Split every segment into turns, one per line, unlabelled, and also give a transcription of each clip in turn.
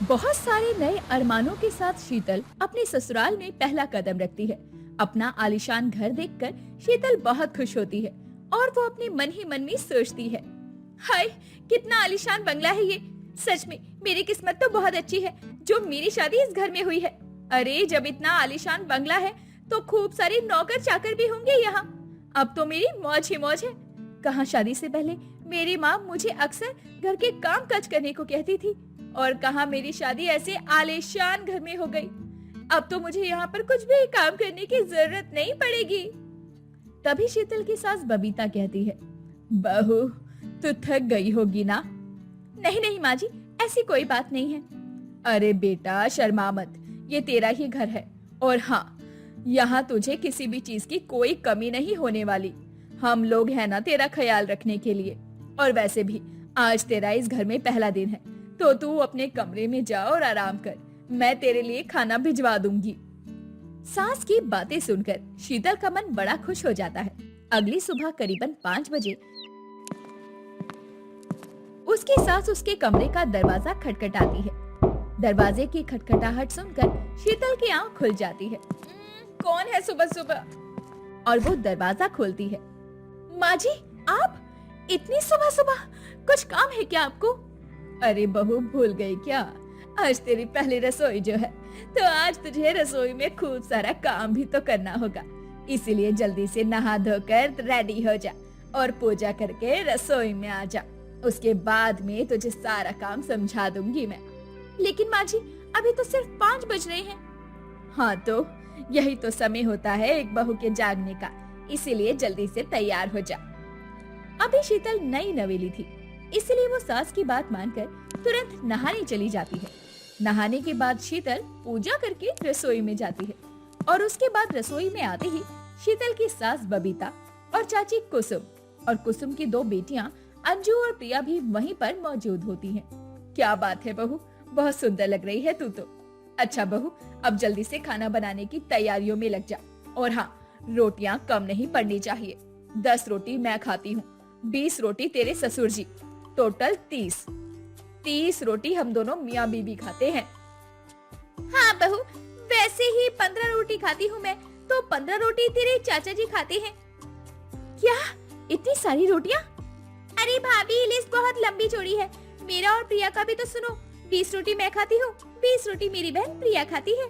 बहुत सारे नए अरमानों के साथ शीतल अपने ससुराल में पहला कदम रखती है। अपना आलीशान घर देखकर शीतल बहुत खुश होती है और वो अपने मन ही मन में सोचती है, हाय कितना आलीशान बंगला है ये। सच में मेरी किस्मत तो बहुत अच्छी है जो मेरी शादी इस घर में हुई है। अरे जब इतना आलीशान बंगला है तो खूब सारे नौकर चाकर भी होंगे यहाँ। अब तो मेरी मौज ही मौज है। कहाँ शादी से पहले मेरी माँ मुझे अक्सर घर के काम काज करने को कहती थी और कहाँ मेरी शादी ऐसे आलीशान घर में हो गई। अब तो मुझे यहाँ पर कुछ भी काम करने की जरूरत नहीं पड़ेगी। तभी शीतल की सास बबीता कहती है, बहू तू थक गई होगी ना। नहीं नहीं माँ जी, ऐसी कोई बात नहीं है। अरे बेटा शर्मा मत, ये तेरा ही घर है और हाँ यहाँ तुझे किसी भी चीज की कोई कमी नहीं होने वाली। हम लोग हैं ना तेरा ख्याल रखने के लिए। और वैसे भी आज तेरा इस घर में पहला दिन है तो तू अपने कमरे में जा और आराम कर। मैं तेरे लिए खाना भिजवा दूंगी। सास की बातें सुनकर शीतल का मन बड़ा खुश हो जाता है। अगली सुबह करीबन 5 बजे उसकी सास उसके कमरे का दरवाजा खटखटाती है। दरवाजे की खटखटाहट सुनकर शीतल की आंख खुल जाती है। कौन है सुबह सुबह? और वो दरवाजा खोलती है। माँ जी आप इतनी सुबह सुबह, कुछ काम है क्या आपको? अरे बहू भूल गई क्या, आज तेरी पहली रसोई जो है तो आज तुझे रसोई में खूब सारा काम भी तो करना होगा। इसीलिए जल्दी से नहा धोकर रेडी हो जा और पूजा करके रसोई में आ जा। उसके बाद में तुझे सारा काम समझा दूंगी मैं। लेकिन माँ जी अभी तो सिर्फ 5 बज रहे हैं। हाँ तो यही तो समय होता है एक बहू के जागने का, इसीलिए जल्दी से तैयार हो जा। अभी शीतल नई नवेली थी, इसलिए वो सास की बात मानकर तुरंत नहाने चली जाती है। नहाने के बाद शीतल पूजा करके रसोई में जाती है और उसके बाद रसोई में आते ही शीतल की सास बबीता और चाची कुसुम और कुसुम की 2 बेटियां अंजू और प्रिया भी वहीं पर मौजूद होती हैं। क्या बात है बहू, बहुत सुंदर लग रही है तू तो। अच्छा बहू अब जल्दी से खाना बनाने की तैयारियों में लग जा। और हाँ रोटियां कम नहीं पड़नी चाहिए। 10 रोटी मैं खाती हूँ, 20 रोटी तेरे ससुर जी, टोटल 30 रोटी हम दोनों मियाँ बीबी खाते हैं। हाँ बहू वैसे ही 15 रोटी खाती हूँ मैं, तो 15 रोटी तेरे चाचा जी खाते हैं। क्या इतनी सारी रोटियाँ? अरे भाभी लिस्ट बहुत लंबी चौड़ी है, मेरा और प्रिया का भी तो सुनो। 20 रोटी मैं खाती हूँ, 20 रोटी मेरी बहन प्रिया खाती है।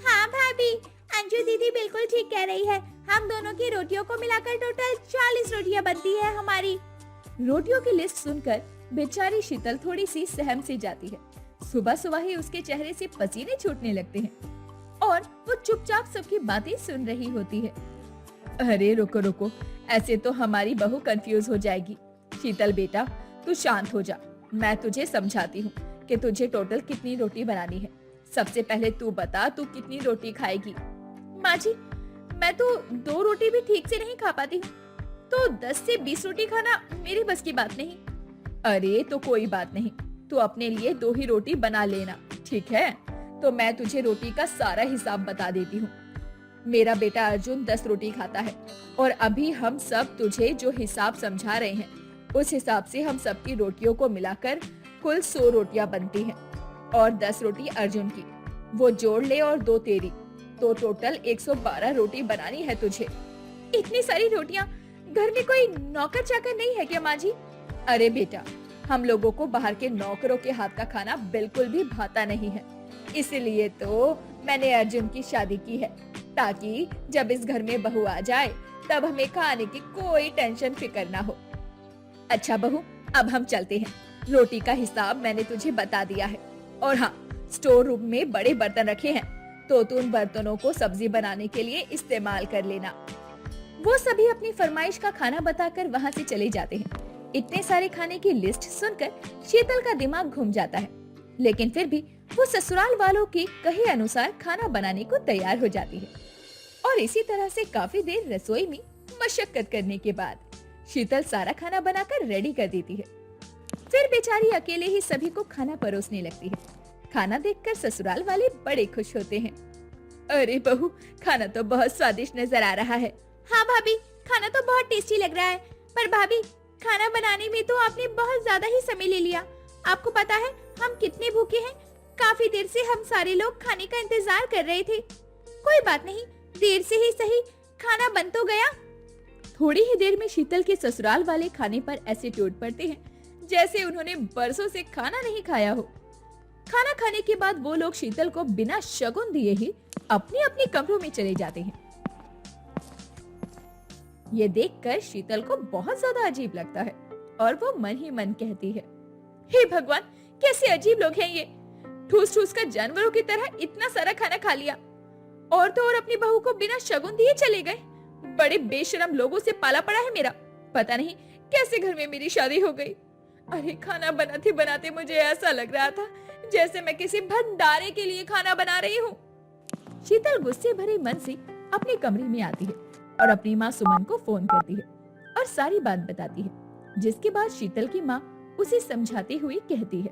हाँ भाभी अंजू दीदी बिल्कुल ठीक कह रही है, हम दोनों की रोटियों को मिलाकर टोटल 40 रोटियां बनती है हमारी। रोटियों की लिस्ट सुनकर बेचारी शीतल थोड़ी सी सहम सी जाती है। सुबह सुबह ही उसके चेहरे से पसीने छूटने लगते हैं और वो चुपचाप सबकी बातें सुन रही होती है। अरे रुको रुको, ऐसे तो हमारी बहू कंफ्यूज हो जाएगी। शीतल बेटा तू शांत हो जा, मैं तुझे समझाती हूँ कि तुझे टोटल कितनी रोटी बनानी है। सबसे पहले तू बता तू कितनी रोटी खाएगी? माँ जी मैं तो 2 रोटी भी ठीक से नहीं खा पाती हूँ, तो 10 से 20 रोटी खाना मेरी बस की बात नहीं। अरे तो कोई बात नहीं, तू अपने लिए 2 ही रोटी बना लेना, ठीक है? तो मैं तुझे रोटी का सारा हिसाब बता देती हूँ। मेरा बेटा अर्जुन 10 रोटी खाता है और अभी हम सब तुझे जो हिसाब समझा रहे हैं उस हिसाब से हम सबकी रोटियों को मिलाकर कुल 100 रोटियां बनती हैं और 10 रोटी अर्जुन की, वो जोड़ ले और 2 तेरी, तो टोटल 112 रोटी बनानी है तुझे। इतनी सारी रोटियां, घर में कोई नौकर चाकर नहीं है क्या माँ जी? अरे बेटा हम लोगों को बाहर के नौकरों के हाथ का खाना बिल्कुल भी भाता नहीं है, इसलिए तो मैंने अर्जुन की शादी की है ताकि जब इस घर में बहू आ जाए तब हमें खाने की कोई टेंशन फिक्र ना हो। अच्छा बहू अब हम चलते हैं, रोटी का हिसाब मैंने तुझे बता दिया है और हाँ स्टोर रूम में बड़े बर्तन रखे हैं तो तू उन बर्तनों को सब्जी बनाने के लिए इस्तेमाल कर लेना। वो सभी अपनी फरमाइश का खाना बताकर वहाँ से चले जाते हैं। इतने सारे खाने की लिस्ट सुनकर शीतल का दिमाग घूम जाता है, लेकिन फिर भी वो ससुराल वालों के कहे अनुसार खाना बनाने को तैयार हो जाती है। और इसी तरह से काफी देर रसोई में मशक्कत करने के बाद शीतल सारा खाना बनाकर रेडी कर देती है। फिर बेचारी अकेले ही सभी को खाना परोसने लगती है। खाना देखकर ससुराल वाले बड़े खुश होते हैं। अरे बहू खाना तो बहुत स्वादिष्ट नजर आ रहा है। हाँ भाभी खाना तो बहुत टेस्टी लग रहा है, पर भाभी खाना बनाने में तो आपने बहुत ज्यादा ही समय ले लिया। आपको पता है हम कितने भूखे हैं? काफी देर से हम सारे लोग खाने का इंतजार कर रहे थे। कोई बात नहीं, देर से ही सही, खाना बन तो गया। थोड़ी ही देर में शीतल के ससुराल वाले खाने पर ऐसे टूट पड़ते हैं जैसे उन्होंने बरसों से खाना नहीं खाया हो। खाना खाने के बाद वो लोग शीतल को बिना शगुन दिए ही अपने अपने कमरों में चले जाते हैं। ये देखकर शीतल को बहुत ज्यादा अजीब लगता है और वो मन ही मन कहती है, हे भगवान, कैसे अजीब लोग हैं ये। ठूस ठूस कर जानवरों की तरह इतना सारा खाना खा लिया और तो और अपनी बहू को बिना शगुन दिए चले गए। बड़े बेशरम लोगों से पाला पड़ा है मेरा। पता नहीं कैसे घर में मेरी शादी हो गई। अरे खाना बनाते बनाते मुझे ऐसा लग रहा था जैसे मैं किसी भंडारे के लिए खाना बना रही हूँ। शीतल गुस्से भरे मन से अपने कमरे में आती है और अपनी माँ सुमन को फोन करती है और सारी बात बताती है, जिसके बाद शीतल की माँ उसे समझाती हुई कहती है,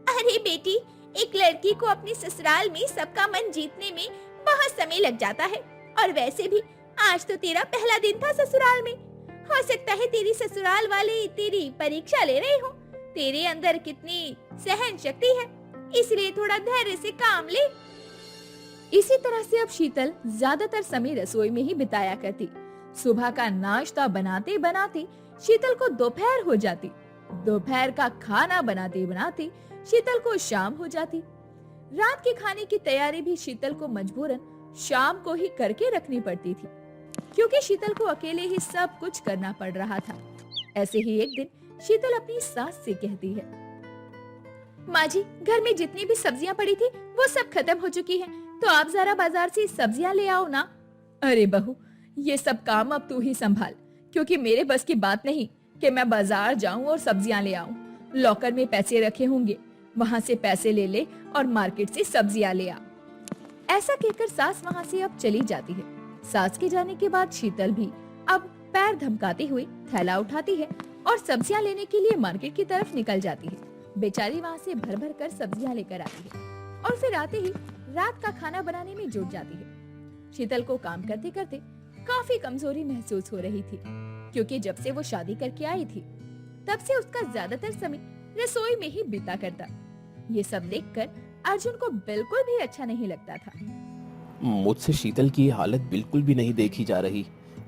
अरे बेटी, एक लड़की को अपने ससुराल में सबका मन जीतने में बहुत समय लग जाता है और वैसे भी आज तो तेरा पहला दिन था ससुराल में। हो सकता है तेरी ससुराल वाले तेरी परीक्षा ले रहे हो। तेरे अंदर कितनी सहन शक्ति है, इसलिए थोड़ा धैर्य से काम ले। इसी तरह से अब शीतल ज्यादातर समय रसोई में ही बिताया करती। सुबह का नाश्ता बनाते बनाते शीतल को दोपहर हो जाती। दोपहर का खाना बनाते बनाते शीतल को शाम हो जाती। रात के खाने की तैयारी भी शीतल को मजबूरन शाम को ही करके रखनी पड़ती थी, क्योंकि शीतल को अकेले ही सब कुछ करना पड़ रहा था। ऐसे ही एक दिन शीतल अपनी सास से कहती है, माँ जी, घर में जितनी भी सब्जियां पड़ी थी वो सब खत्म हो चुकी हैं, तो आप जरा बाजार से सब्जियां ले आओ ना। अरे बहू, ये सब काम अब तू ही संभाल, क्योंकि मेरे बस की बात नहीं कि मैं बाजार जाऊं और सब्जियां ले आऊं। लॉकर में पैसे रखे होंगे, वहां से पैसे ले ले और मार्केट से सब्जियां ले आ। ऐसा कहकर सास वहां से अब चली जाती है। सास के जाने के बाद शीतल भी अब पैर धमकाते हुए थैला उठाती है और सब्जियां लेने के लिए मार्केट की तरफ निकल जाती है। बेचारी वहां से भर भर कर सब्जियां लेकर आती है और फिर आते ही रात का खाना बनाने में जुट जाती है। शीतल को काम करते करते काफी कमजोरी महसूस हो रही थी, क्योंकि जब से वो शादी करके आई थी तब से उसका ज्यादातर समय रसोई में ही बीता करता। ये सब देखकर अर्जुन को बिल्कुल भी अच्छा नहीं लगता था।
मुझसे शीतल की हालत बिल्कुल भी नहीं देखी जा रही।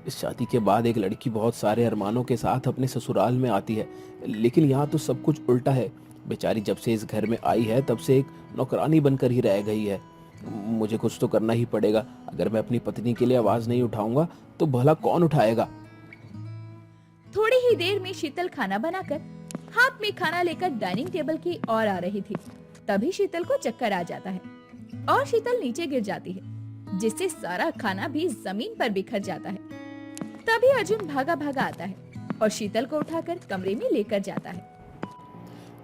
इस शादी के बाद एक लड़की बहुत सारे अरमानों के साथ अपने ससुराल में आती है, लेकिन यहाँ तो सब कुछ उल्टा है। बेचारी जब से इस घर में आई है तब से एक नौकरानी बनकर ही रह गई है। मुझे कुछ तो करना ही पड़ेगा। अगर मैं अपनी पत्नी के लिए आवाज नहीं उठाऊंगा तो भला कौन उठाएगा।
थोड़ी ही देर में शीतल खाना बनाकर हाथ में खाना लेकर डाइनिंग टेबल की ओर आ रही थी। तभी शीतल को चक्कर आ जाता है और शीतल नीचे गिर जाती है, जिससे सारा खाना भी जमीन पर बिखर जाता है। तभी अर्जुन भागा भागा आता है और शीतल को उठाकर कमरे में लेकर जाता है।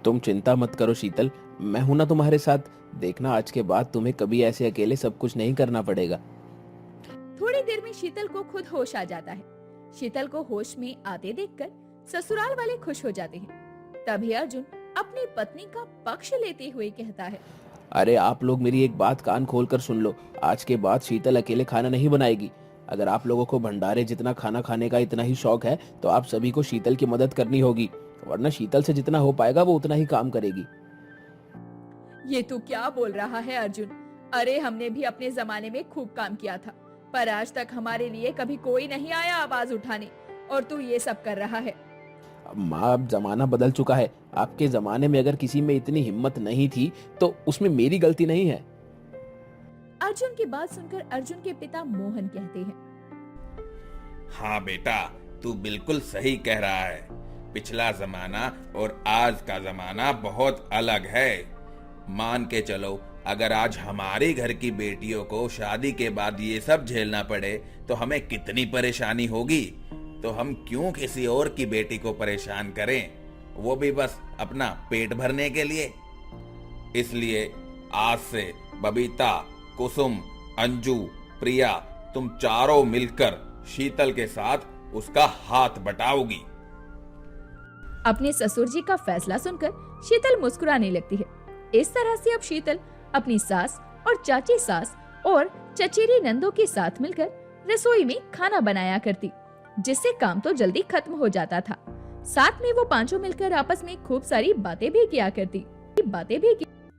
तुम चिंता मत करो शीतल, मैं हूं ना तुम्हारे साथ। देखना, आज के बाद तुम्हें कभी ऐसे अकेले सब कुछ नहीं करना पड़ेगा।
थोड़ी देर में शीतल को खुद होश आ जाता है। शीतल को होश में आते देखकर ससुराल वाले खुश हो जाते हैं। तभी अर्जुन अपनी पत्नी का पक्ष लेते हुए कहता है,
अरे आप लोग मेरी एक बात कान खोल कर सुन लो। आज के बाद शीतल अकेले खाना नहीं बनाएगी। अगर आप लोगों को भंडारे जितना खाना खाने का इतना ही शौक है तो आप सभी को शीतल की मदद करनी होगी, वरना शीतल से जितना हो पाएगा वो उतना ही काम करेगी।
ये तू क्या बोल रहा है अर्जुन? अरे हमने भी अपने जमाने में खूब काम किया था, पर आज तक हमारे लिए कभी कोई नहीं आया आवाज उठाने, और तू ये सब कर रहा है।
माँ, अब जमाना बदल चुका है। आपके जमाने में अगर किसी में इतनी हिम्मत नहीं थी तो उसमें मेरी गलती नहीं है।
अर्जुन की बात सुनकर अर्जुन के पिता मोहन कहते हैं,
हाँ बेटा, तू बिल्कुल सही कह रहा है। पिछला जमाना और आज का जमाना बहुत अलग है। मान के चलो, अगर आज हमारे घर की बेटियों को शादी के बाद ये सब झेलना पड़े तो हमें कितनी परेशानी होगी। तो हम क्यों किसी और की बेटी को परेशान करें, वो भी बस अपना पेट भरने के लिए। इसलिए आज से बबीता, कुसुम, अंजू, प्रिया, तुम चारों मिलकर शीतल के साथ उसका हाथ बटाओगी।
अपने ससुर जी का फैसला सुनकर शीतल मुस्कुराने लगती है। इस तरह से अब शीतल अपनी सास और चाची सास और चचेरी नंदों के साथ मिलकर रसोई में खाना बनाया करती, जिससे काम तो जल्दी खत्म हो जाता था। साथ में वो पांचों मिलकर आपस में खूब सारी बातें भी किया करती।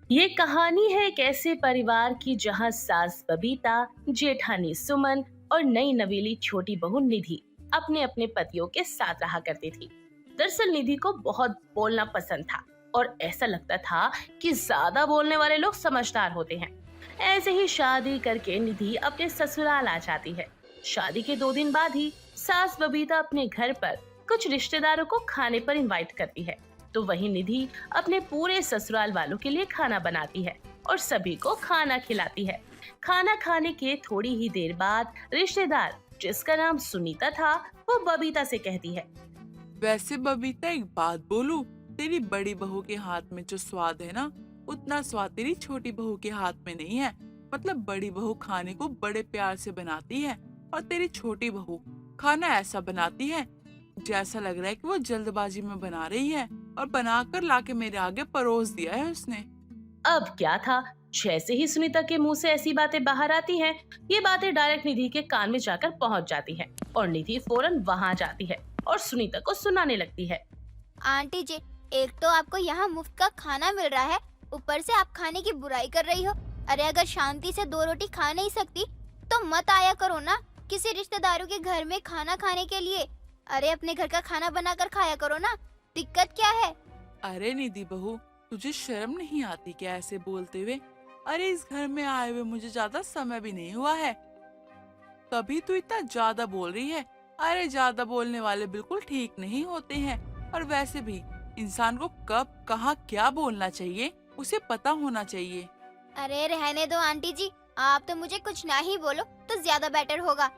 ये कहानी है एक ऐसे परिवार की जहाँ सास बबीता, जेठानी सुमन और नई नवेली छोटी बहू निधि अपने अपने पतियों के साथ रहा करती थी। दरअसल निधि को बहुत बोलना पसंद था और ऐसा लगता था कि ज्यादा बोलने वाले लोग समझदार होते हैं। ऐसे ही शादी करके निधि अपने ससुराल आ जाती है। शादी के 2 दिन बाद ही सास बबीता अपने घर पर कुछ रिश्तेदारों को खाने पर इनवाइट करती है, तो वही निधि अपने पूरे ससुराल वालों के लिए खाना बनाती है और सभी को खाना खिलाती है। खाना खाने के थोड़ी ही देर बाद रिश्तेदार, जिसका नाम सुनीता था, वो बबीता से कहती है,
वैसे बबीता एक बात बोलूं, तेरी बड़ी बहू के हाथ में जो स्वाद है ना, उतना स्वाद तेरी छोटी बहू के हाथ में नहीं है। मतलब बड़ी बहू खाने को बड़े प्यार से बनाती है और तेरी छोटी बहू खाना ऐसा बनाती है जैसा लग रहा है कि वो जल्दबाजी में बना रही है, और बनाकर लाके मेरे आगे परोस दिया है उसने।
अब क्या था, जैसे ही सुनीता के मुंह से ऐसी बातें बाहर आती हैं, ये बातें डायरेक्ट निधि के कान में जाकर पहुंच जाती हैं और निधि फौरन वहां जाती है और सुनीता को सुनाने लगती है।
आंटी जी, एक तो आपको यहाँ मुफ्त का खाना मिल रहा है, ऊपर से आप खाने की बुराई कर रही हो। अरे अगर शांति से 2 रोटी खा नहीं सकती तो मत आया करो ना किसी रिश्तेदारों के घर में खाना खाने के लिए। अरे अपने घर का खाना बनाकर खाया करो ना, दिक्कत क्या है?
अरे निधि बहू, तुझे शर्म नहीं आती क्या ऐसे बोलते हुए? अरे इस घर में आए हुए मुझे ज्यादा समय भी नहीं हुआ है, तभी तू इतना ज्यादा बोल रही है। अरे ज्यादा बोलने वाले बिल्कुल ठीक नहीं होते हैं, और वैसे भी इंसान को कब कहाँ क्या बोलना चाहिए उसे पता होना चाहिए।
अरे रहने दो आंटी जी, आप तो मुझे कुछ ना ही बोलो तो ज्यादा बेटर होगा।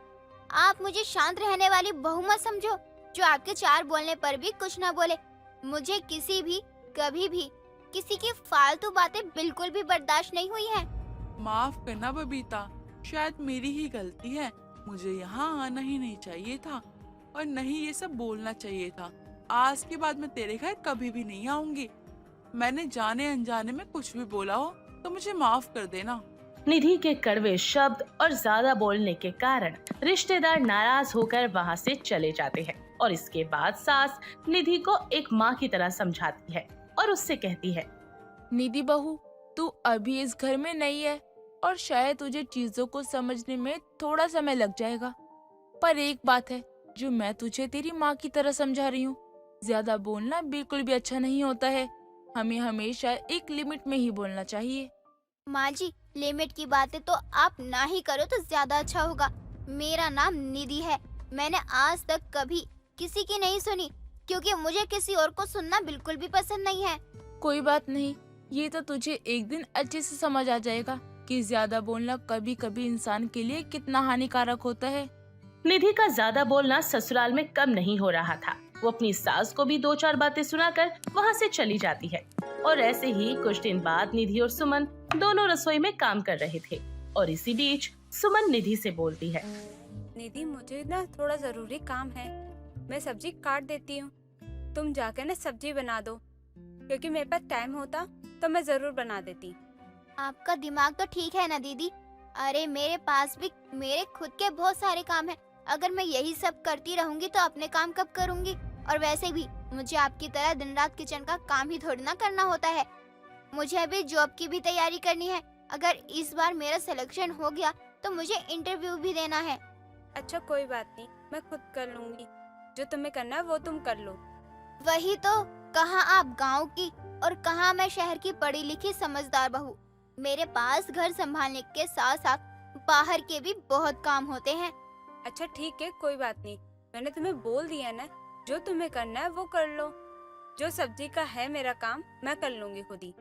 आप मुझे शांत रहने वाली बहू मत समझो जो आपके 4 बोलने पर भी कुछ ना बोले। मुझे किसी भी कभी भी किसी की फालतू बातें बिल्कुल भी बर्दाश्त नहीं हुई है।
माफ करना बबीता, शायद मेरी ही गलती है। मुझे यहाँ आना ही नहीं चाहिए था और नहीं ये सब बोलना चाहिए था। आज के बाद मैं तेरे घर कभी भी नहीं आऊंगी। मैंने जाने अनजाने में कुछ भी बोला हो तो मुझे माफ कर देना।
निधि के कड़वे शब्द और ज्यादा बोलने के कारण रिश्तेदार नाराज होकर वहां से चले जाते हैं और इसके बाद सास निधि को एक माँ की तरह समझाती है और उससे कहती है,
निधि बहू, तू अभी इस घर में नहीं है और शायद तुझे चीजों को समझने में थोड़ा समय लग जाएगा, पर एक बात है जो मैं तुझे तेरी माँ की तरह समझा रही हूँ, ज्यादा बोलना बिल्कुल भी अच्छा नहीं होता है। हमें हमेशा एक लिमिट में ही बोलना चाहिए।
माँ जी, लिमिट की बातें तो आप ना ही करो तो ज्यादा अच्छा होगा। मेरा नाम निधि है। मैंने आज तक कभी किसी की नहीं सुनी, क्योंकि मुझे किसी और को सुनना बिल्कुल भी पसंद नहीं है।
कोई बात नहीं, ये तो तुझे एक दिन अच्छे से समझ आ जाएगा कि ज्यादा बोलना कभी कभी इंसान के लिए कितना हानिकारक होता है।
निधि का ज्यादा बोलना ससुराल में कम नहीं हो रहा था। वो अपनी सास को भी 2-4 बातें सुनाकर वहाँ से चली जाती है और ऐसे ही कुछ दिन बाद निधि और सुमन दोनों रसोई में काम कर रहे थे और इसी बीच सुमन निधि से बोलती है,
निधि मुझे ना थोड़ा जरूरी काम है, मैं सब्जी काट देती हूँ, तुम जाकर ना सब्जी बना दो, क्योंकि मेरे पास टाइम होता तो मैं जरूर बना देती।
आपका दिमाग तो ठीक है ना दीदी? अरे मेरे पास भी मेरे खुद के बहुत सारे काम हैं। अगर मैं यही सब करती रहूंगी तो अपने काम कब करूंगी? और वैसे भी मुझे आपकी तरह दिन रात किचन का काम ही थोड़ी ना करना होता है। मुझे अभी जॉब की भी तैयारी करनी है। अगर इस बार मेरा सिलेक्शन हो गया तो मुझे इंटरव्यू भी देना है।
अच्छा कोई बात नहीं, मैं खुद कर लूंगी, जो तुम्हें करना है वो तुम कर लो।
वही तो, कहाँ आप गांव की और कहाँ मैं शहर की पढ़ी लिखी समझदार बहू। मेरे पास घर संभालने के साथ साथ बाहर के भी बहुत काम होते हैं।
अच्छा ठीक है, कोई बात नहीं, मैंने तुम्हें बोल दिया ना, जो तुम्हें करना है वो कर लो। जो सब्जी का है मेरा काम मैं कर लूंगी खुद ही।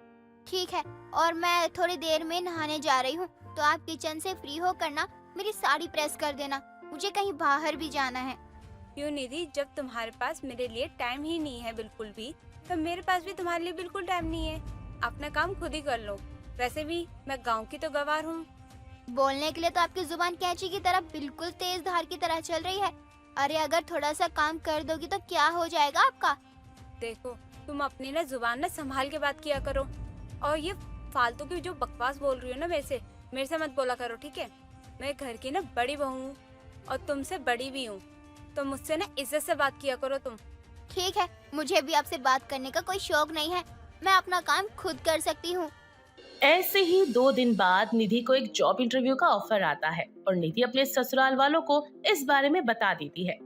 ठीक है, और मैं थोड़ी देर में नहाने जा रही हूँ, तो आप किचन से फ्री होकर ना मेरी साड़ी प्रेस कर देना, मुझे कहीं बाहर भी जाना है।
क्यों निधि, जब तुम्हारे पास मेरे लिए टाइम ही नहीं है बिल्कुल भी, तो मेरे पास भी तुम्हारे लिए बिल्कुल टाइम नहीं है। अपना काम खुद ही कर लो। वैसे भी मैं गाँव की तो गवार हूँ।
बोलने के लिए तो आपकी जुबान कैंची की तरह बिल्कुल तेज धार की तरह चल रही है। अरे अगर थोड़ा सा काम कर दोगी तो क्या हो जाएगा आपका?
देखो, तुम अपनी ना जुबान ना संभाल के बात किया करो, और ये फालतू की जो बकवास बोल रही हो ना मेरे से मत बोला करो, ठीक है? मैं घर की ना बड़ी बहू हूँ और तुमसे बड़ी भी हूँ, तो मुझसे ना इज्जत से बात किया करो तुम।
ठीक है, मुझे भी आपसे बात करने का कोई शौक नहीं है। मैं अपना काम खुद कर सकती हूँ।
ऐसे ही 2 दिन बाद निधि को एक जॉब इंटरव्यू का ऑफर आता है और निधि अपने ससुराल वालों को इस बारे में बता देती है।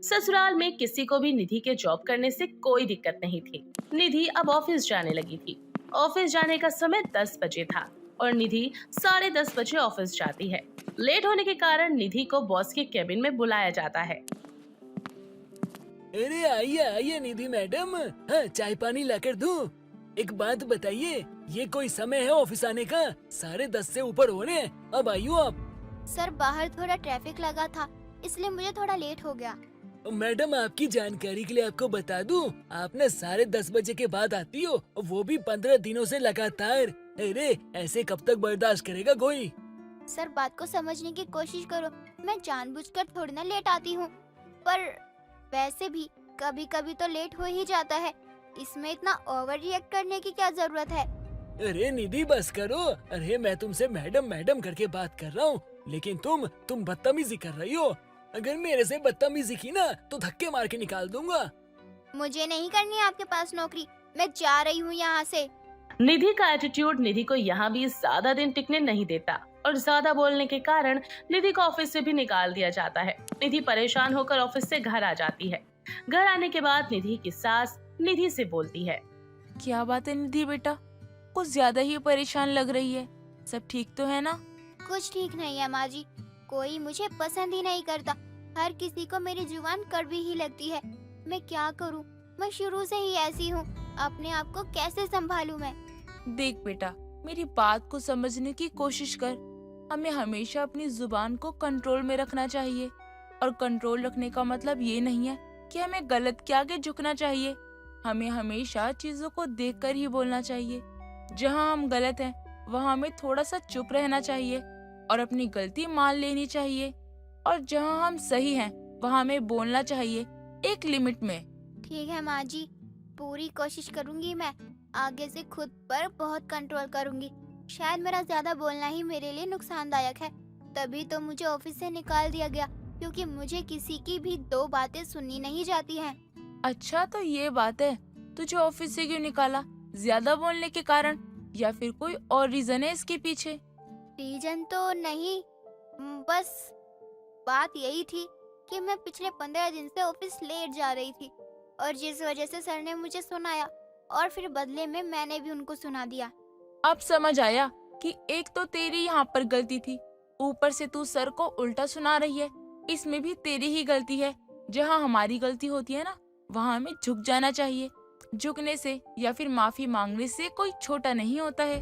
ससुराल में किसी को भी निधि के जॉब करने से कोई दिक्कत नहीं थी। निधि अब ऑफिस जाने लगी थी। ऑफिस जाने का समय 10 बजे था और निधि 10:30 बजे ऑफिस जाती है। लेट होने के कारण निधि को बॉस के केबिन में बुलाया जाता है।
अरे आइए आइए निधि मैडम, हाँ चाय पानी लाकर दूं? एक बात बताइए, ये कोई समय है ऑफिस आने का? 10:30 से ऊपर हो रहे हैं, अब आइयो आप।
सर बाहर थोड़ा ट्रैफिक लगा था, इसलिए मुझे थोड़ा लेट हो गया।
मैडम आपकी जानकारी के लिए आपको बता दूं, आप न 10:30 बजे के बाद आती हो, वो भी 15 दिनों से लगातार। अरे ऐसे कब तक बर्दाश्त करेगा कोई?
सर बात को समझने की कोशिश करो, मैं जानबूझकर थोड़ी ना लेट आती हूँ, पर वैसे भी कभी कभी तो लेट हो ही जाता है। इसमें इतना ओवर रिएक्ट करने की क्या जरूरत है?
अरे निधि बस करो। अरे मैं तुमसे मैडम मैडम करके बात कर रहा हूँ, लेकिन तुम बदतमीजी कर रही हो। अगर मेरे से बदतमीजी की ना तो धक्के मार के निकाल दूंगा।
मुझे नहीं करनी है आपके पास नौकरी, मैं जा रही हूँ यहाँ से।
निधि का एटीट्यूड निधि को यहाँ भी ज्यादा दिन टिकने नहीं देता और ज्यादा बोलने के कारण निधि को ऑफिस से भी निकाल दिया जाता है। निधि परेशान होकर ऑफिस से घर आ जाती है। घर आने के बाद निधि की सास निधि से बोलती है,
क्या बात है निधि बेटा, कुछ ज्यादा ही परेशान लग रही है। सब ठीक तो है ना?
कुछ ठीक नहीं है माँ जी, कोई मुझे पसंद ही नहीं करता। हर किसी को मेरी जुबान कड़वी ही लगती है। मैं क्या करूँ, मैं शुरू से ही ऐसी हूँ, अपने आप को कैसे संभालूं मैं?
देख बेटा, मेरी बात को समझने की कोशिश कर। हमें हमेशा अपनी जुबान को कंट्रोल में रखना चाहिए और कंट्रोल रखने का मतलब ये नहीं है कि हमें गलत के आगे झुकना चाहिए। हमें हमेशा चीजों को देखकर ही बोलना चाहिए। जहाँ हम गलत हैं वहाँ हमें थोड़ा सा चुप रहना चाहिए और अपनी गलती मान लेनी चाहिए, और जहाँ हम सही हैं वहाँ हमें बोलना चाहिए एक लिमिट में।
ठीक है माँ जी, पूरी कोशिश करूंगी। मैं आगे से खुद पर बहुत कंट्रोल करूंगी। शायद मेरा ज्यादा बोलना ही मेरे लिए नुकसानदायक है, तभी तो मुझे ऑफिस से निकाल दिया गया, क्योंकि मुझे किसी की भी 2 बातें सुननी नहीं जाती हैं।
अच्छा तो ये बात है, तुझे ऑफिस से क्यों निकाला? ज्यादा बोलने के कारण या फिर कोई और रीजन है इसके पीछे?
रीजन तो नहीं, बस बात यही थी कि मैं पिछले 15 दिन से ऑफिस लेट जा रही थी, और जिस वजह से सर ने मुझे सुनाया और फिर बदले में मैंने भी उनको सुना दिया।
अब समझ आया कि एक तो तेरी यहाँ पर गलती थी, ऊपर से तू सर को उल्टा सुना रही है। इसमें भी तेरी ही गलती है। जहाँ हमारी गलती होती है ना, वहाँ हमें झुक जाना चाहिए। झुकने से या फिर माफी मांगने से कोई छोटा नहीं होता है।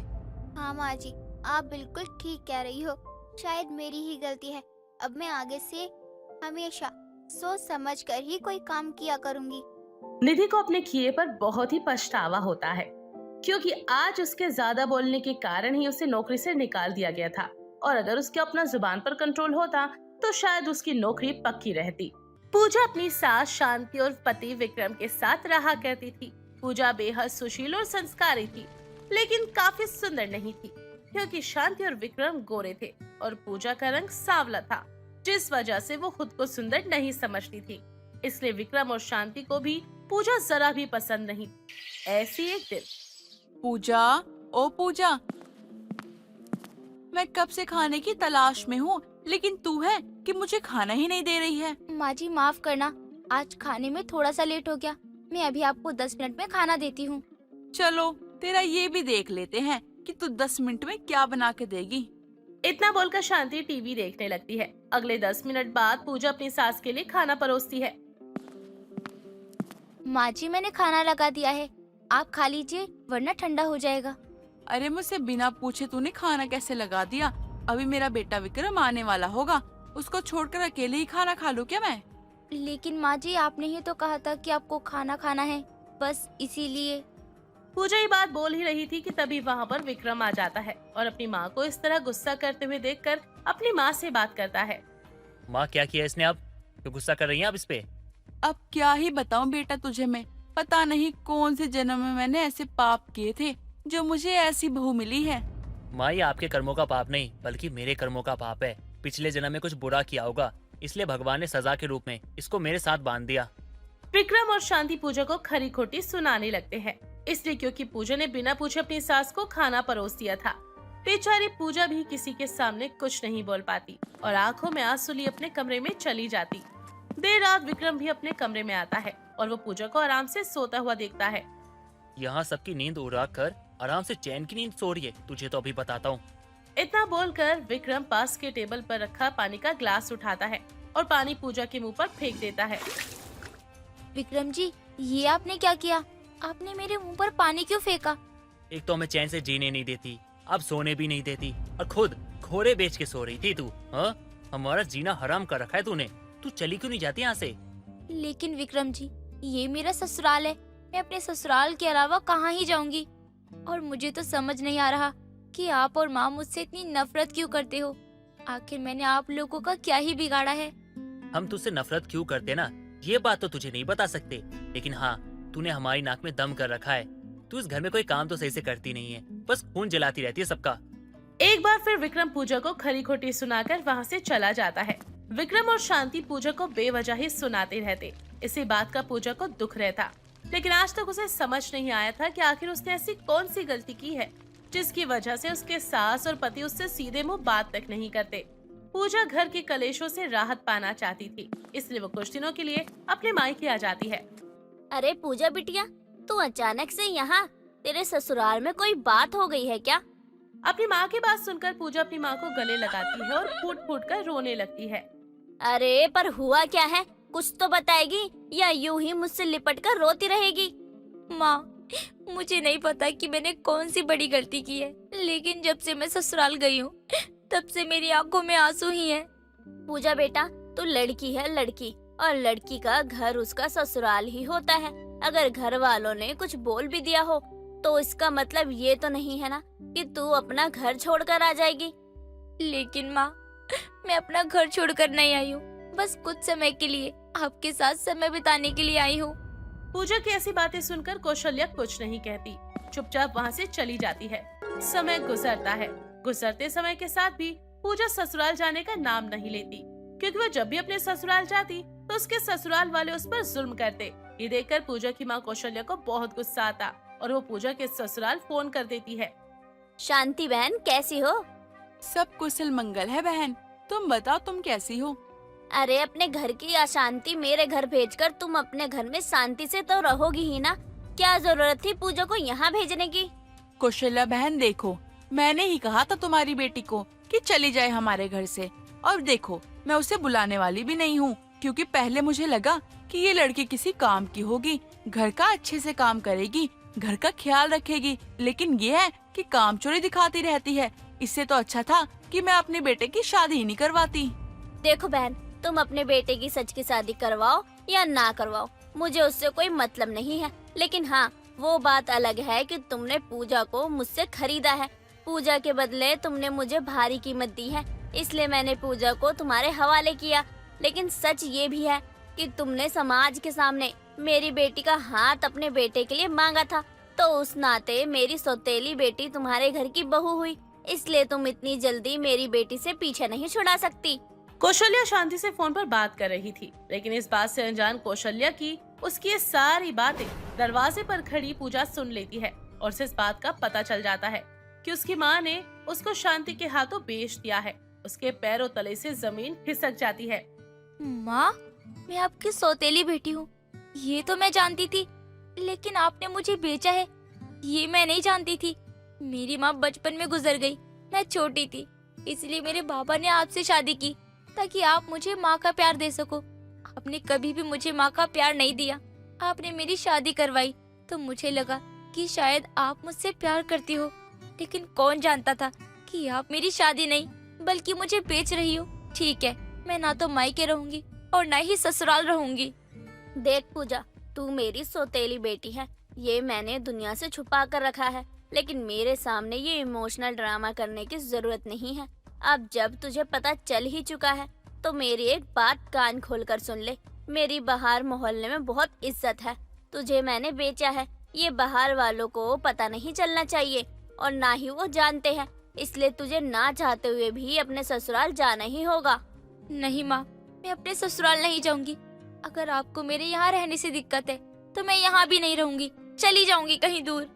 हाँ माँ जी, आप बिल्कुल ठीक कह रही हो, शायद मेरी ही गलती है। अब मैं आगे से हमेशा सोच समझ कर ही कोई काम किया करूँगी।
निधि को अपने किए पर बहुत ही पछतावा होता है, क्योंकि आज उसके ज्यादा बोलने के कारण ही उसे नौकरी से निकाल दिया गया था, और अगर उसके अपना जुबान पर कंट्रोल होता तो शायद उसकी नौकरी पक्की रहती। पूजा अपनी सास शांति और पति विक्रम के साथ रहा करती थी। पूजा बेहद सुशील और संस्कारी थी, लेकिन काफी सुंदर नहीं थी, क्योंकि शांति और विक्रम गोरे थे और पूजा का रंग सांवला था, जिस वजह से वो खुद को सुंदर नहीं समझती थी। इसलिए विक्रम और शांति को भी पूजा जरा भी पसंद नहीं। ऐसी एक दिन,
पूजा, ओ पूजा, मैं कब से खाने की तलाश में हूँ, लेकिन तू है कि मुझे खाना ही नहीं दे रही है।
माँ जी माफ करना, आज खाने में थोड़ा सा लेट हो गया। मैं अभी आपको 10 मिनट में खाना देती हूँ।
चलो तेरा ये भी देख लेते हैं कि तू 10 मिनट में क्या बना के देगी।
इतना बोलकर शांति टीवी देखने लगती है। अगले 10 मिनट बाद पूजा अपनी सास के लिए खाना परोसती है।
माँ जी मैंने खाना लगा दिया है, आप खा लीजिए वरना ठंडा हो जाएगा।
अरे मुझसे बिना पूछे तूने खाना कैसे लगा दिया? अभी मेरा बेटा विक्रम आने वाला होगा, उसको छोड़कर अकेले ही खाना खा लूं क्या मैं?
लेकिन माँ जी आपने ही तो कहा था कि आपको खाना खाना है, बस इसीलिए।
पूजा ये बात बोल ही रही थी कि तभी वहाँ पर विक्रम आ जाता है और अपनी माँ को इस तरह गुस्सा करते हुए देखकर अपनी माँ से बात करता है।
माँ क्या किया इसने? अब क्यों गुस्सा कर रही हैं आप इस पे?
अब क्या ही बताऊं बेटा तुझे मैं, पता नहीं कौन से जन्म में मैंने ऐसे पाप किए थे जो मुझे ऐसी बहू मिली है।
माँ ये आपके कर्मों का पाप नहीं बल्कि मेरे कर्मों का पाप है। पिछले जन्म में कुछ बुरा किया होगा, इसलिए भगवान ने सजा के रूप में इसको मेरे साथ बांध दिया।
विक्रम और शांति पूजा को खरी खोटी सुनाने लगते हैं, इसलिए क्योंकि पूजा ने बिना पूछे अपनी सास को खाना परोस दिया था। बेचारी पूजा भी किसी के सामने कुछ नहीं बोल पाती और आंखों में आंसू लिए अपने कमरे में चली जाती। देर रात विक्रम भी अपने कमरे में आता है और वो पूजा को आराम से सोता हुआ देखता है।
यहाँ सबकी नींद उड़ा कर आराम से चैन की नींद सो रही है, तुझे तो अभी बताता हूँ।
इतना बोलकर विक्रम पास के टेबल पर रखा पानी का ग्लास उठाता है और पानी पूजा के मुंह पर फेंक देता है।
विक्रम जी, ये आपने क्या किया? आपने मेरे मुंह पर पानी क्यों फेंका?
एक तो हमें चैन से जीने नहीं देती, अब सोने भी नहीं देती, और खुद खोरे बेच के सो रही थी तू। हाँ, हमारा जीना हराम कर रखा है तूने। तू चली क्यों नहीं जाती यहाँ से?
लेकिन विक्रम जी, ये मेरा ससुराल है, मैं अपने ससुराल के अलावा कहाँ ही जाऊंगी। और मुझे तो समझ नहीं आ रहा कि आप और माँ मुझसे इतनी नफरत क्यों करते हो। आखिर मैंने आप लोगों का क्या ही बिगाड़ा है?
हम तुझसे नफरत क्यों करते ना, ये बात तो तुझे नहीं बता सकते, लेकिन हाँ, तूने हमारी नाक में दम कर रखा है। तू इस घर में कोई काम तो सही से करती नहीं है, बस खून जलाती रहती है सबका।
एक बार फिर विक्रम पूजा को खरी खोटी सुनाकर वहाँ से चला जाता है। विक्रम और शांति पूजा को बेवजह ही सुनाते रहते। इसी बात का पूजा को दुख रहता, लेकिन आज तक उसे समझ नहीं आया था कि आखिर उसने ऐसी कौन सी गलती की है जिसकी वजह से उसके सास और पति उससे सीधे मुंह बात तक नहीं करते। पूजा घर के कलेशों से राहत पाना चाहती थी, इसलिए वो कुछ दिनों के लिए अपने मायके आ जाती है।
अरे पूजा बिटिया, तू अचानक से यहाँ? तेरे ससुराल में कोई बात हो गई है क्या?
अपनी माँ की बात सुनकर पूजा अपनी माँ को गले लगाती है और फूट फूट कर रोने लगती है।
अरे पर हुआ क्या है, कुछ तो बताएगी या यूं ही मुझसे लिपट कर रोती रहेगी?
माँ, मुझे नहीं पता कि मैंने कौन सी बड़ी गलती की है, लेकिन जब से मैं ससुराल गई हूँ तब से मेरी आंखों में आंसू ही हैं।
पूजा बेटा, तू लड़की है लड़की, और लड़की का घर उसका ससुराल ही होता है। अगर घर वालों ने कुछ बोल भी दिया हो तो इसका मतलब ये तो नहीं है ना कि तू अपना घर छोड़कर आ जाएगी।
लेकिन माँ, मैं अपना घर छोड़कर नहीं आई हूँ, बस कुछ समय के लिए आपके साथ समय बिताने के लिए आई हूँ।
पूजा की ऐसी बातें सुनकर कौशल्या कुछ नहीं कहती, चुपचाप वहाँ से चली जाती है। समय गुजरता है। गुजरते समय के साथ भी पूजा ससुराल जाने का नाम नहीं लेती, क्योंकि वो जब भी अपने ससुराल जाती तो उसके ससुराल वाले उस पर जुल्म करते। ये देखकर पूजा की माँ कौशल्या को बहुत गुस्सा आता और वो पूजा के ससुराल फोन कर देती है।
शांति बहन, कैसी हो?
सब कुशल मंगल है बहन, तुम बताओ तुम कैसी हो?
अरे अपने घर की अशांति मेरे घर भेजकर तुम अपने घर में शांति से तो रहोगी ही ना। क्या जरूरत थी पूजा को यहाँ भेजने की?
कौशल्या बहन देखो, मैंने ही कहा था तुम्हारी बेटी को कि चली जाए हमारे घर से, और देखो मैं उसे बुलाने वाली भी नहीं हूँ, क्योंकि पहले मुझे लगा कि ये लड़की किसी काम की होगी, घर का अच्छे से काम करेगी, घर का ख्याल रखेगी, लेकिन ये है कि काम चोरी दिखाती रहती है। इससे तो अच्छा था कि मैं अपने बेटे की शादी ही नहीं करवाती।
देखो बहन, तुम अपने बेटे की सच की शादी करवाओ या ना करवाओ, मुझे उससे कोई मतलब नहीं है। लेकिन हाँ, वो बात अलग है कि तुमने पूजा को मुझसे खरीदा है। पूजा के बदले तुमने मुझे भारी कीमत दी है, इसलिए मैंने पूजा को तुम्हारे हवाले किया। लेकिन सच ये भी है कि तुमने समाज के सामने मेरी बेटी का हाथ अपने बेटे के लिए मांगा था, तो उस नाते मेरी सौतेली बेटी तुम्हारे घर की बहू हुई, इसलिए तुम इतनी जल्दी मेरी बेटी से पीछे नहीं छुड़ा सकती।
कौशल्या शांति से फोन पर बात कर रही थी, लेकिन इस बात से अनजान कौशल्या की उसकी ये सारी बातें दरवाजे पर खड़ी पूजा सुन लेती है और उसे इस बात का पता चल जाता है कि उसकी माँ ने उसको शांति के हाथों बेच दिया है। उसके पैरों तले से जमीन खिसक जाती है।
माँ, मैं आपकी सौतेली बेटी हूँ, ये तो मैं जानती थी, लेकिन आपने मुझे बेचा है ये मैं नहीं जानती थी। मेरी माँ बचपन में गुजर गई, मैं छोटी थी, इसलिए मेरे बाबा ने आपसे शादी की ताकि आप मुझे माँ का प्यार दे सको। आपने कभी भी मुझे माँ का प्यार नहीं दिया। आपने मेरी शादी करवाई तो मुझे लगा कि शायद आप मुझसे प्यार करती हो, लेकिन कौन जानता था कि आप मेरी शादी नहीं बल्कि मुझे बेच रही हो। ठीक है, मैं ना तो मायके रहूंगी और ना ही ससुराल रहूंगी।
देख पूजा, तू मेरी सौतेली बेटी है, ये मैंने दुनिया से छुपा कर रखा है, लेकिन मेरे सामने ये इमोशनल ड्रामा करने की जरूरत नहीं है। अब जब तुझे पता चल ही चुका है तो मेरी एक बात कान खोल कर सुन ले। मेरी बाहर मोहल्ले में बहुत इज्जत है, तुझे मैंने बेचा है, ये बाहर वालों को पता नहीं चलना चाहिए और ना ही वो जानते हैं, इसलिए तुझे ना चाहते हुए भी अपने ससुराल जाना ही होगा।
नहीं माँ, मैं अपने ससुराल नहीं जाऊंगी।
अगर आपको मेरे यहाँ रहने से दिक्कत है तो मैं यहाँ भी नहीं रहूंगी, चली जाऊंगी कहीं दूर।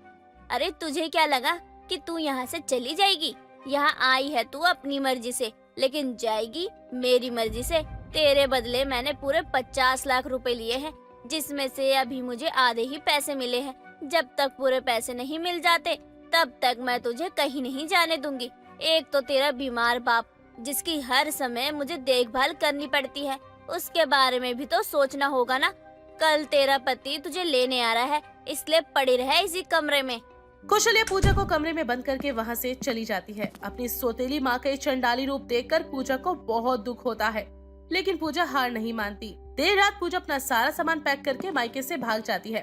अरे तुझे क्या लगा कि तू यहाँ से चली जाएगी? यहाँ आई है तू अपनी मर्जी से, लेकिन जाएगी मेरी मर्जी से। तेरे बदले मैंने पूरे 50 लाख रुपए लिए हैं, जिसमें से अभी मुझे आधे ही पैसे मिले हैं। जब तक पूरे पैसे नहीं मिल जाते तब तक मैं तुझे कहीं नहीं जाने दूंगी। एक तो तेरा बीमार बाप, जिसकी हर समय मुझे देखभाल करनी पड़ती है, उसके बारे में भी तो सोचना होगा ना। कल तेरा पति तुझे लेने आ रहा है, इसलिए पड़ी रहे इसी कमरे में।
कौशल्या पूजा को कमरे में बंद करके वहाँ से चली जाती है। अपनी सौतेली माँ का चंडाली रूप देखकर पूजा को बहुत दुख होता है, लेकिन पूजा हार नहीं मानती। देर रात पूजा अपना सारा सामान पैक करके मायके से भाग जाती है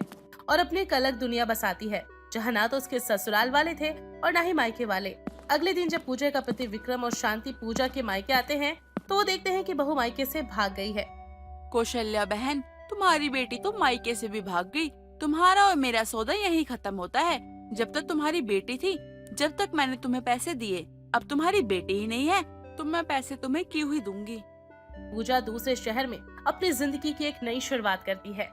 और अपनी एक अलग दुनिया बसाती है, जहाँ ना तो उसके ससुराल वाले थे और ना ही मायके वाले। अगले दिन जब पूजा का पति विक्रम और शांति पूजा के मायके आते हैं तो वो देखते हैं कि बहू मायके से भाग गई है।
कौशल्या बहन, तुम्हारी बेटी तो मायके से भी भाग गई। तुम्हारा और मेरा सौदा यहीं खत्म होता है। जब तक तुम्हारी बेटी थी, जब तक मैंने तुम्हें पैसे दिए, अब तुम्हारी बेटी ही नहीं है तो मैं पैसे तुम्हें क्यों ही दूंगी।
पूजा दूसरे शहर में अपनी जिंदगी की एक नई शुरुआत करती है।